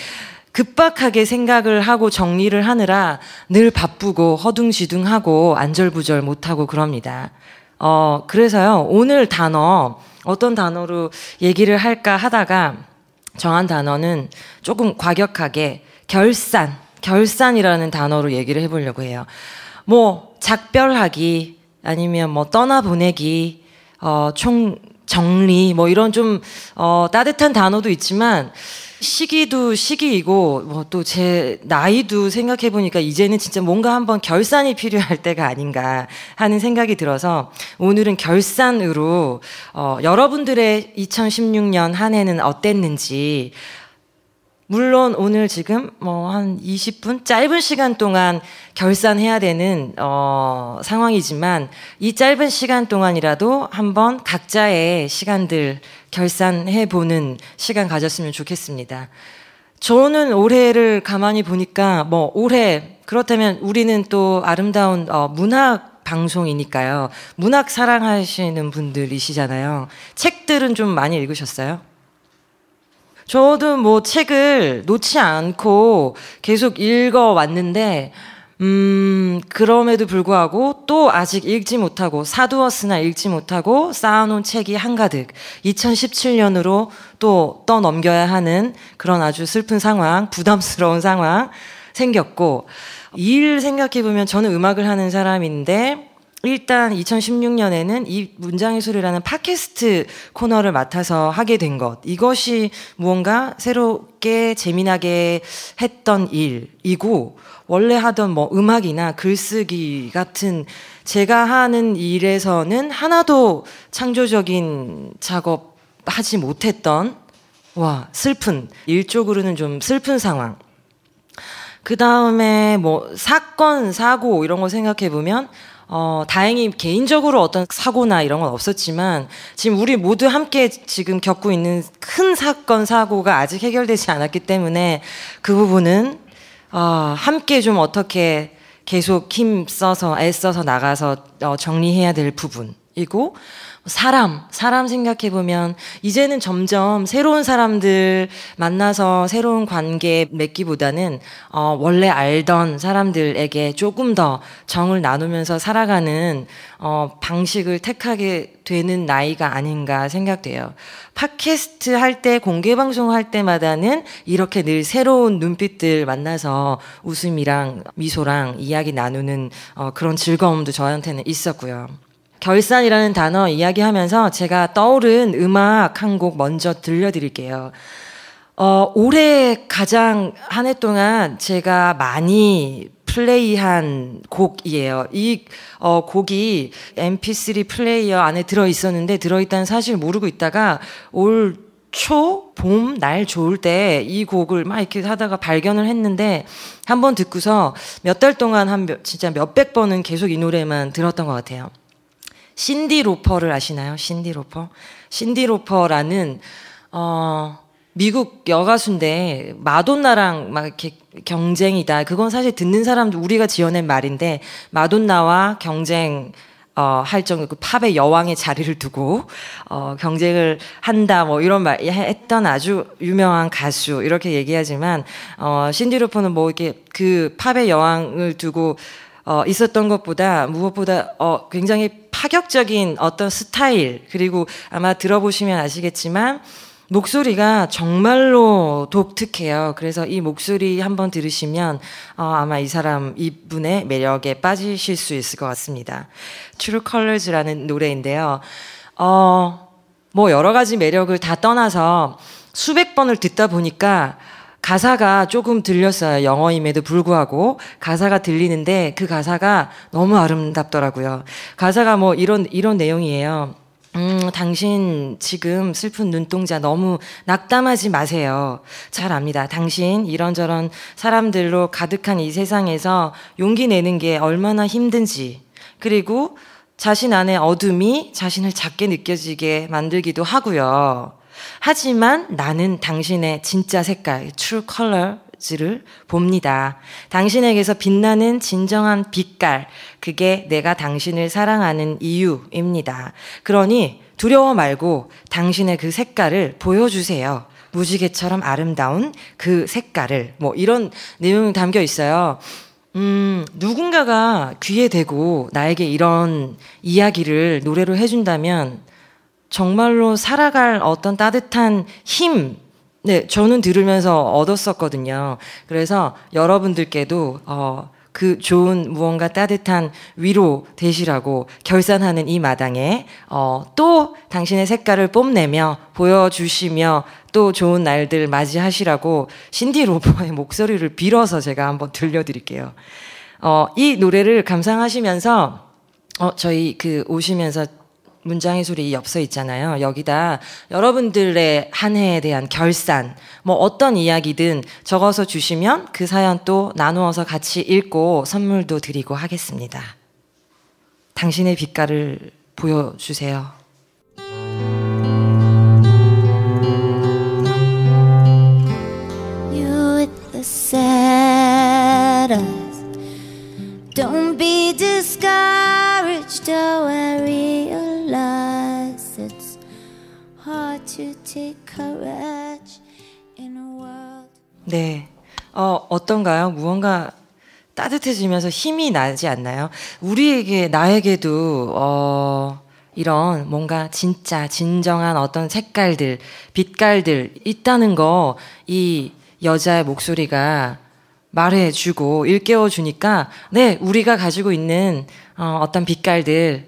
급박하게 생각을 하고 정리를 하느라 늘 바쁘고 허둥지둥하고 안절부절 못하고 그럽니다. 그래서요, 오늘 단어, 어떤 단어로 얘기를 할까 하다가 정한 단어는 조금 과격하게 결산이라는 단어로 얘기를 해보려고 해요. 뭐, 작별하기, 아니면 뭐, 떠나보내기, 정리, 뭐, 이런 좀, 따뜻한 단어도 있지만, 시기도 시기이고, 뭐, 또 제 나이도 생각해보니까 이제는 진짜 뭔가 한번 결산이 필요할 때가 아닌가 하는 생각이 들어서, 오늘은 결산으로, 여러분들의 2016년 한 해는 어땠는지, 물론 오늘 지금 뭐 한 20분 짧은 시간 동안 결산해야 되는 상황이지만 이 짧은 시간 동안이라도 한번 각자의 시간들 결산해 보는 시간 가졌으면 좋겠습니다. 저는 올해를 가만히 보니까 뭐 올해 그렇다면 우리는 또 아름다운 문학 방송이니까요. 문학 사랑하시는 분들이시잖아요. 책들은 좀 많이 읽으셨어요? 저도 뭐 책을 놓지 않고 계속 읽어왔는데, 그럼에도 불구하고 또 아직 읽지 못하고, 사두었으나 읽지 못하고 쌓아놓은 책이 한가득 2017년으로 또 떠넘겨야 하는 그런 아주 슬픈 상황, 부담스러운 상황 생겼고, 일 생각해보면 저는 음악을 하는 사람인데, 일단 2016년에는 이 문장의 소리라는 팟캐스트 코너를 맡아서 하게 된 것. 이것이 무언가 새롭게 재미나게 했던 일이고, 원래 하던 뭐 음악이나 글쓰기 같은 제가 하는 일에서는 하나도 창조적인 작업 하지 못했던, 슬픈, 일적으로는 좀 슬픈 상황. 그 다음에 뭐 사건, 사고 이런 거 생각해보면 다행히 개인적으로 어떤 사고나 이런 건 없었지만 지금 우리 모두 함께 지금 겪고 있는 큰 사건, 사고가 아직 해결되지 않았기 때문에 그 부분은 함께 좀 어떻게 계속 힘써서 애써서 나가서 정리해야 될 부분이고, 사람 생각해보면 이제는 점점 새로운 사람들 만나서 새로운 관계 맺기보다는 원래 알던 사람들에게 조금 더 정을 나누면서 살아가는 방식을 택하게 되는 나이가 아닌가 생각돼요. 팟캐스트 할 때, 공개방송 할 때마다는 이렇게 늘 새로운 눈빛들 만나서 웃음이랑 미소랑 이야기 나누는 그런 즐거움도 저한테는 있었고요. 결산이라는 단어 이야기하면서 제가 떠오른 음악 한 곡 먼저 들려드릴게요. 올해 가장 한 해 동안 제가 많이 플레이한 곡이에요. 이 곡이 mp3 플레이어 안에 들어있었는데 들어있다는 사실 모르고 있다가 올 초, 봄, 날 좋을 때 이 곡을 막 이렇게 하다가 발견을 했는데 한번 듣고서 몇 달 동안 진짜 몇백 번은 계속 이 노래만 들었던 것 같아요. 신디 로퍼를 아시나요? 신디 로퍼? 신디 로퍼라는 미국 여가수인데 마돈나랑 막 이렇게 경쟁이다. 그건 사실 듣는 사람도 우리가 지어낸 말인데 마돈나와 경쟁 할 정도 그 팝의 여왕의 자리를 두고 경쟁을 한다 뭐 이런 말 했던 아주 유명한 가수 이렇게 얘기하지만 신디 로퍼는 뭐 이렇게 그 팝의 여왕을 두고 있었던 것보다 무엇보다 굉장히 파격적인 어떤 스타일, 그리고 아마 들어보시면 아시겠지만 목소리가 정말로 독특해요. 그래서 이 목소리 한번 들으시면 아마 이분의 매력에 빠지실 수 있을 것 같습니다. True Colors라는 노래인데요. 뭐 여러 가지 매력을 다 떠나서 수백 번을 듣다 보니까 가사가 조금 들렸어요. 영어임에도 불구하고 가사가 들리는데 그 가사가 너무 아름답더라고요. 가사가 뭐 이런 내용이에요. 당신 지금 슬픈 눈동자 너무 낙담하지 마세요. 잘 압니다. 당신 이런저런 사람들로 가득한 이 세상에서 용기 내는 게 얼마나 힘든지, 그리고 자신 안의 어둠이 자신을 작게 느껴지게 만들기도 하고요. 하지만 나는 당신의 진짜 색깔, true colors를 봅니다. 당신에게서 빛나는 진정한 빛깔, 그게 내가 당신을 사랑하는 이유입니다. 그러니 두려워 말고 당신의 그 색깔을 보여주세요. 무지개처럼 아름다운 그 색깔을. 뭐 이런 내용이 담겨 있어요. 누군가가 귀에 대고 나에게 이런 이야기를 노래로 해준다면 정말로 살아갈 어떤 따뜻한 힘, 네, 저는 들으면서 얻었었거든요. 그래서 여러분들께도 그 좋은 무언가 따뜻한 위로 되시라고 결산하는 이 마당에 또 당신의 색깔을 뽐내며 보여주시며 또 좋은 날들 맞이하시라고 신디 로퍼의 목소리를 빌어서 제가 한번 들려드릴게요. 이 노래를 감상하시면서 저희 오시면서 문장의 소리 엽서 있잖아요. 여기다 여러분들의 한 해에 대한 결산, 뭐 어떤 이야기든 적어서 주시면 그 사연 또 나누어서 같이 읽고 선물도 드리고 하겠습니다. 당신의 빛깔을 보여주세요. You with the sad eyes. Don't be discouraged, though I realize it's hard to take courage in a world. 네, 어떤가요? 무언가 따뜻해지면서 힘이 나지 않나요? 나에게도 이런 뭔가 진짜 진정한 어떤 색깔들, 빛깔들 있다는 거 이 여자의 목소리가 말해주고 일깨워주니까 네, 우리가 가지고 있는 어떤 빛깔들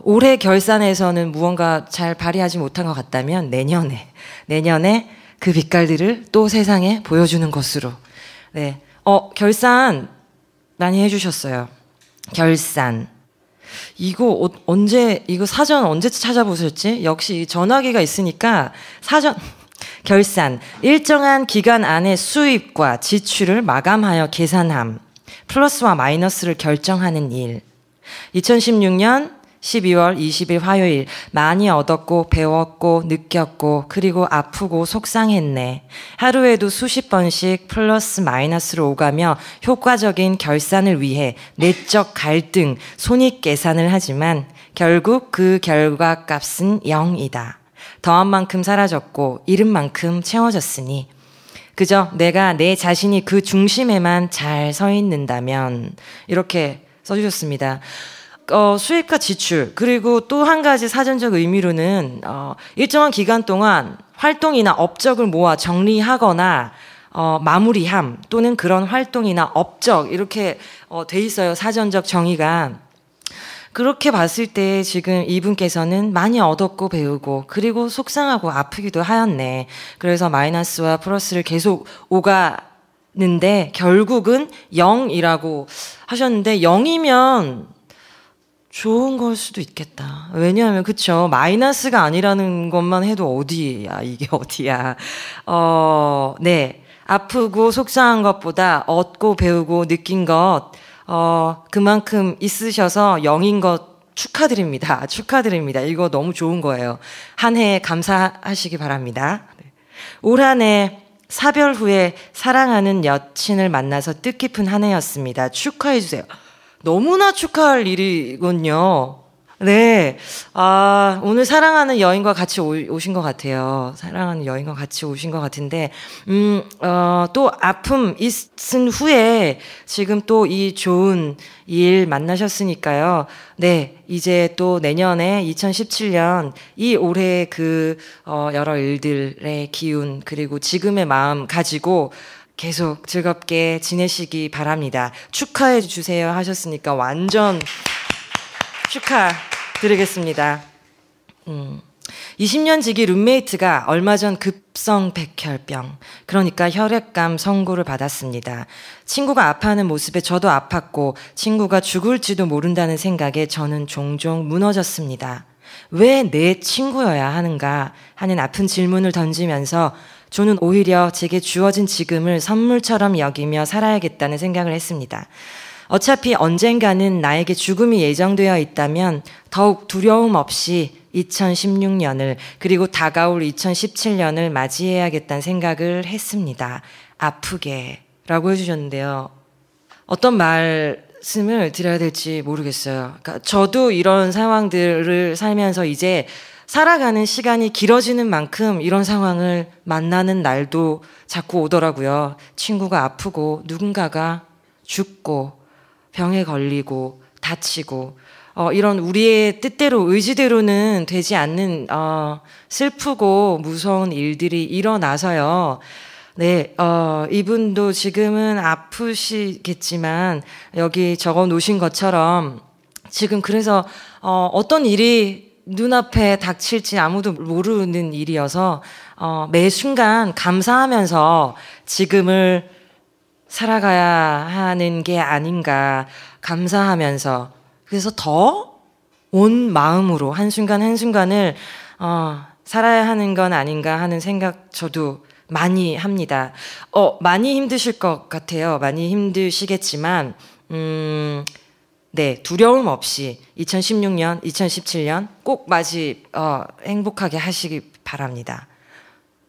올해 결산에서는 무언가 잘 발휘하지 못한 것 같다면 내년에 그 빛깔들을 또 세상에 보여주는 것으로. 네, 결산 많이 해주셨어요. 결산. 이거 사전 언제 찾아보셨지? 역시 전화기가 있으니까 결산. 일정한 기간 안에 수입과 지출을 마감하여 계산함. 플러스와 마이너스를 결정하는 일. 2016년 12월 20일 화요일. 많이 얻었고 배웠고 느꼈고 그리고 아프고 속상했네. 하루에도 수십 번씩 플러스 마이너스를 오가며 효과적인 결산을 위해 내적 갈등, 손익계산을 하지만 결국 그 결과값은 0이다. 더한 만큼 사라졌고 잃은 만큼 채워졌으니 그저 내가 내 자신이 그 중심에만 잘 서 있는다면. 이렇게 써주셨습니다. 수입과 지출, 그리고 또 한 가지 사전적 의미로는 일정한 기간 동안 활동이나 업적을 모아 정리하거나 마무리함, 또는 그런 활동이나 업적, 이렇게 돼 있어요. 사전적 정의가. 그렇게 봤을 때 지금 이분께서는 많이 얻었고 배우고 그리고 속상하고 아프기도 하였네. 그래서 마이너스와 플러스를 계속 오가는데 결국은 0이라고 하셨는데 0이면 좋은 걸 수도 있겠다. 왜냐하면 그쵸, 마이너스가 아니라는 것만 해도 어디야, 이게 어디야. 네, 아프고 속상한 것보다 얻고 배우고 느낀 것 그만큼 있으셔서 0인 것 축하드립니다. 축하드립니다. 이거 너무 좋은 거예요. 한 해 감사하시기 바랍니다. 올 한 해 사별 후에 사랑하는 여친을 만나서 뜻깊은 한 해였습니다. 축하해주세요. 너무나 축하할 일이군요. 네. 오늘 사랑하는 여인과 같이 오신 것 같아요. 사랑하는 여인과 같이 오신 것 같은데, 또 아픔 있은 후에 지금 또 이 좋은 일 만나셨으니까요. 네. 이제 또 내년에 2017년 이 올해 여러 일들의 기운, 그리고 지금의 마음 가지고 계속 즐겁게 지내시기 바랍니다. 축하해 주세요 하셨으니까 완전 축하드리겠습니다. 20년 지기 룸메이트가 얼마 전 급성 백혈병, 그러니까 혈액암 선고를 받았습니다. 친구가 아파하는 모습에 저도 아팠고 친구가 죽을지도 모른다는 생각에 저는 종종 무너졌습니다. 왜 내 친구여야 하는가 하는 아픈 질문을 던지면서 저는 오히려 제게 주어진 지금을 선물처럼 여기며 살아야겠다는 생각을 했습니다. 어차피 언젠가는 나에게 죽음이 예정되어 있다면 더욱 두려움 없이 2016년을 그리고 다가올 2017년을 맞이해야겠다는 생각을 했습니다. 아프게 라고 해주셨는데요. 어떤 말씀을 드려야 될지 모르겠어요. 그러니까 저도 이런 상황들을 살면서 이제 살아가는 시간이 길어지는 만큼 이런 상황을 만나는 날도 자꾸 오더라고요. 친구가 아프고 누군가가 죽고 병에 걸리고 다치고 이런 우리의 뜻대로 의지대로는 되지 않는 슬프고 무서운 일들이 일어나서요. 네, 이분도 지금은 아프시겠지만 여기 적어 놓으신 것처럼 지금 그래서 어떤 일이 눈앞에 닥칠지 아무도 모르는 일이어서 매 순간 감사하면서 지금을 살아가야 하는 게 아닌가 감사하면서 그래서 더 온 마음으로 한순간 한순간을 살아야 하는 건 아닌가 하는 생각 저도 많이 합니다. 많이 힘드실 것 같아요. 많이 힘드시겠지만 네, 두려움 없이 2016년, 2017년 꼭 행복하게 하시기 바랍니다.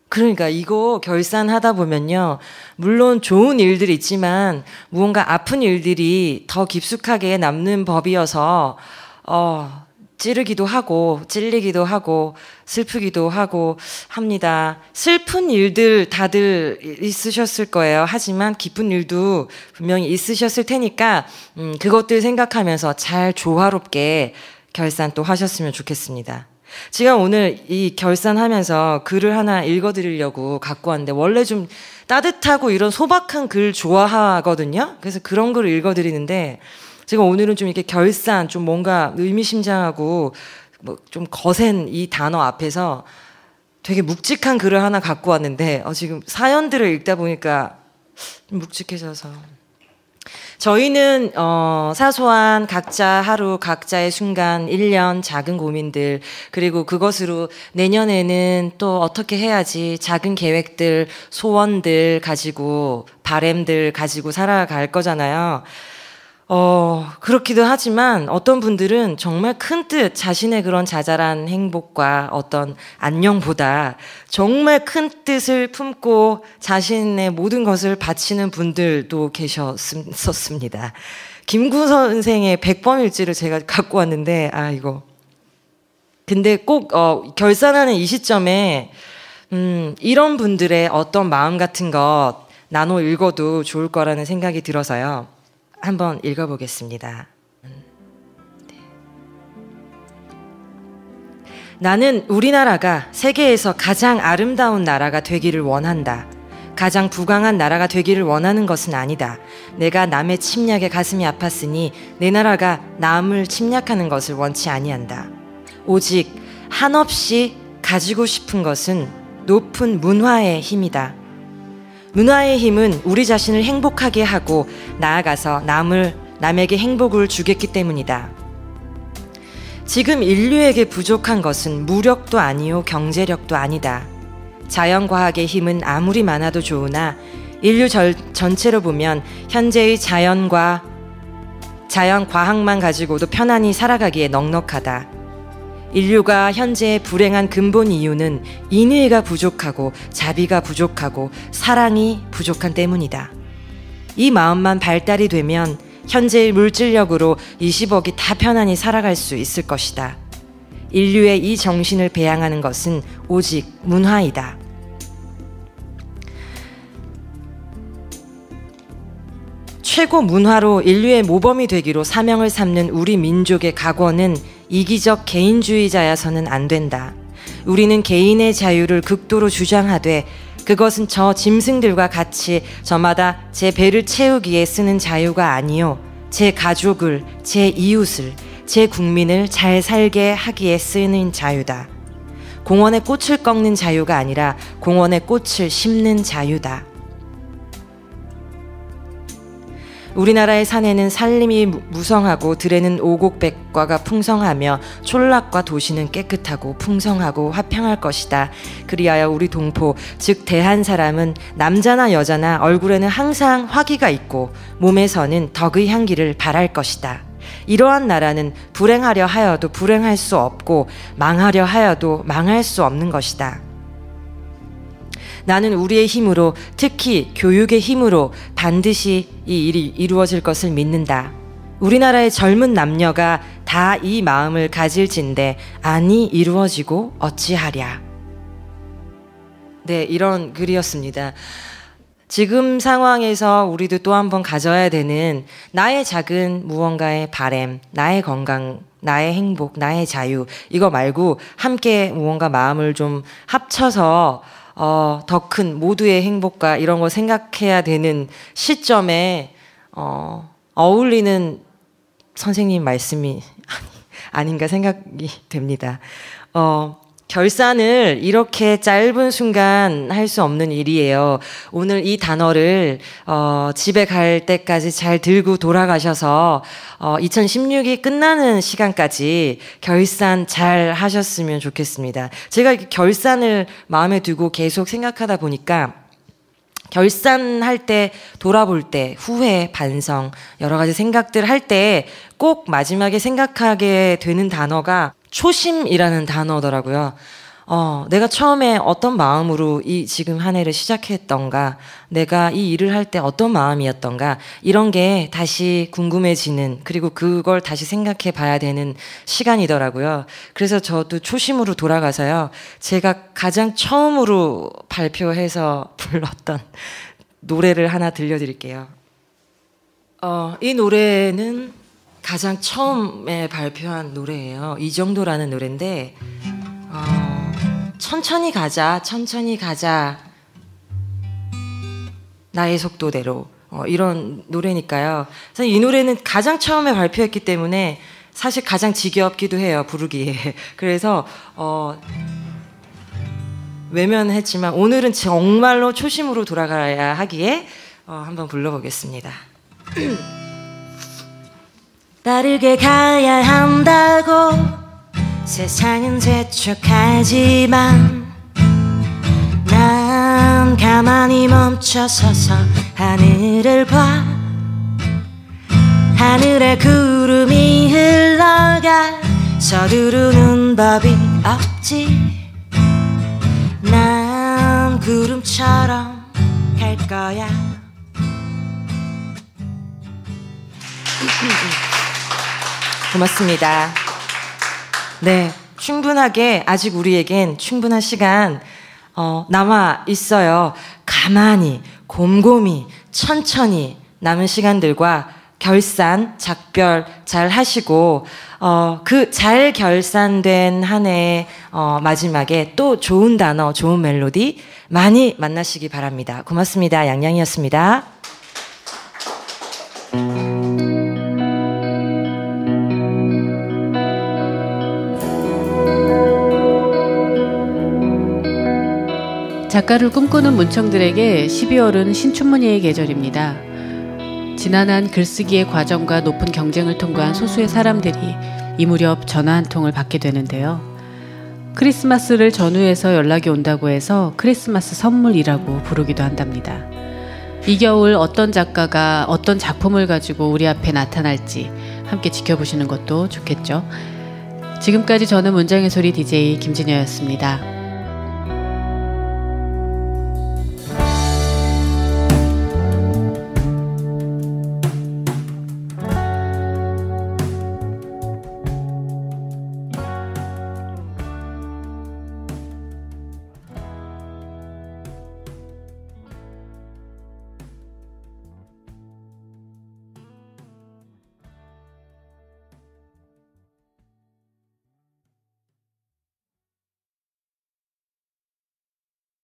그러니까 이거 결산하다 보면요. 물론 좋은 일들이 있지만 무언가 아픈 일들이 더 깊숙하게 남는 법이어서 찌르기도 하고 찔리기도 하고 슬프기도 하고 합니다. 슬픈 일들 다들 있으셨을 거예요. 하지만 기쁜 일도 분명히 있으셨을 테니까 그것들 생각하면서 잘 조화롭게 결산 또 하셨으면 좋겠습니다. 제가 오늘 이 결산하면서 글을 하나 읽어드리려고 갖고 왔는데 원래 좀 따뜻하고 이런 소박한 글 좋아하거든요. 그래서 그런 글을 읽어드리는데 제가 오늘은 좀 이렇게 결산, 좀 뭔가 의미심장하고 뭐 좀 거센 이 단어 앞에서 되게 묵직한 글을 하나 갖고 왔는데 지금 사연들을 읽다 보니까 좀 묵직해져서 저희는 사소한 각자 하루 각자의 순간 1년 작은 고민들 그리고 그것으로 내년에는 또 어떻게 해야지 작은 계획들 소원들 가지고 바램들 가지고 살아갈 거잖아요. 그렇기도 하지만 어떤 분들은 정말 큰 뜻, 자신의 그런 자잘한 행복과 어떤 안녕보다 정말 큰 뜻을 품고 자신의 모든 것을 바치는 분들도 계셨었습니다. 김구 선생의 100번 일지를 제가 갖고 왔는데, 이거. 근데 꼭, 결산하는 이 시점에, 이런 분들의 어떤 마음 같은 것 나눠 읽어도 좋을 거라는 생각이 들어서요. 한번 읽어보겠습니다. 나는 우리나라가 세계에서 가장 아름다운 나라가 되기를 원한다. 가장 부강한 나라가 되기를 원하는 것은 아니다. 내가 남의 침략에 가슴이 아팠으니 내 나라가 남을 침략하는 것을 원치 아니한다. 오직 한없이 가지고 싶은 것은 높은 문화의 힘이다. 문화의 힘은 우리 자신을 행복하게 하고 나아가서 남에게 행복을 주겠기 때문이다. 지금 인류에게 부족한 것은 무력도 아니요 경제력도 아니다. 자연과학의 힘은 아무리 많아도 좋으나 인류 전체로 보면 현재의 자연과학만 가지고도 편안히 살아가기에 넉넉하다. 인류가 현재 불행한 근본 이유는 인의가 부족하고 자비가 부족하고 사랑이 부족한 때문이다. 이 마음만 발달이 되면 현재의 물질력으로 20억이 다 편안히 살아갈 수 있을 것이다. 인류의 이 정신을 배양하는 것은 오직 문화이다. 최고 문화로 인류의 모범이 되기로 사명을 삼는 우리 민족의 각오는 이기적 개인주의자여서는 안 된다. 우리는 개인의 자유를 극도로 주장하되 그것은 저 짐승들과 같이 저마다 제 배를 채우기에 쓰는 자유가 아니요, 제 가족을, 제 이웃을, 제 국민을 잘 살게 하기에 쓰는 자유다. 공원에 꽃을 꺾는 자유가 아니라 공원에 꽃을 심는 자유다. 우리나라의 산에는 산림이 무성하고 들에는 오곡백과가 풍성하며 촌락과 도시는 깨끗하고 풍성하고 화평할 것이다. 그리하여 우리 동포, 즉 대한 사람은 남자나 여자나 얼굴에는 항상 화기가 있고 몸에서는 덕의 향기를 발할 것이다. 이러한 나라는 불행하려 하여도 불행할 수 없고 망하려 하여도 망할 수 없는 것이다. 나는 우리의 힘으로, 특히 교육의 힘으로 반드시 이 일이 이루어질 것을 믿는다. 우리나라의 젊은 남녀가 다 이 마음을 가질진데 아니 이루어지고 어찌하랴. 네, 이런 글이었습니다. 지금 상황에서 우리도 또 한 번 가져야 되는 나의 작은 무언가의 바램, 나의 건강, 나의 행복, 나의 자유, 이거 말고 함께 무언가 마음을 좀 합쳐서 더 큰 모두의 행복과 이런 거 생각해야 되는 시점에 어울리는 선생님 말씀이 아닌가 생각이 됩니다. 결산을 이렇게 짧은 순간 할 수 없는 일이에요. 오늘 이 단어를 집에 갈 때까지 잘 들고 돌아가셔서 2016이 끝나는 시간까지 결산 잘 하셨으면 좋겠습니다. 제가 결산을 마음에 두고 계속 생각하다 보니까 결산할 때, 돌아볼 때, 후회, 반성, 여러 가지 생각들 할 때 꼭 마지막에 생각하게 되는 단어가 초심이라는 단어더라고요. 내가 처음에 어떤 마음으로 이 지금 한 해를 시작했던가, 내가 이 일을 할 때 어떤 마음이었던가, 이런 게 다시 궁금해지는, 그리고 그걸 다시 생각해 봐야 되는 시간이더라고요. 그래서 저도 초심으로 돌아가서요, 제가 가장 처음으로 발표해서 불렀던 노래를 하나 들려드릴게요. 이 노래는 가장 처음에 발표한 노래예요. 이 정도라는 노래인데, 천천히 가자, 천천히 가자, 나의 속도대로, 이런 노래니까요. 그래서 이 노래는 가장 처음에 발표했기 때문에 사실 가장 지겹기도 해요, 부르기에. 그래서 외면했지만 오늘은 정말로 초심으로 돌아가야 하기에 한번 불러보겠습니다. 빠르게 가야 한다고 세상은 재촉하지만 난 가만히 멈춰서서 하늘을 봐. 하늘에 구름이 흘러가 서두르는 법이 없지. 난 구름처럼 갈 거야. 고맙습니다. 네, 충분하게 아직 우리에겐 충분한 시간 남아 있어요. 가만히, 곰곰이, 천천히 남은 시간들과 결산, 작별 잘 하시고 그 잘 결산된 한 해의 마지막에 또 좋은 단어, 좋은 멜로디 많이 만나시기 바랍니다. 고맙습니다. 양양이었습니다. 작가를 꿈꾸는 문청들에게 12월은 신춘문예의 계절입니다. 지난한 글쓰기의 과정과 높은 경쟁을 통과한 소수의 사람들이 이 무렵 전화 한 통을 받게 되는데요. 크리스마스를 전후해서 연락이 온다고 해서 크리스마스 선물이라고 부르기도 한답니다. 이 겨울 어떤 작가가 어떤 작품을 가지고 우리 앞에 나타날지 함께 지켜보시는 것도 좋겠죠. 지금까지 저는 문장의 소리 DJ 김진여였습니다.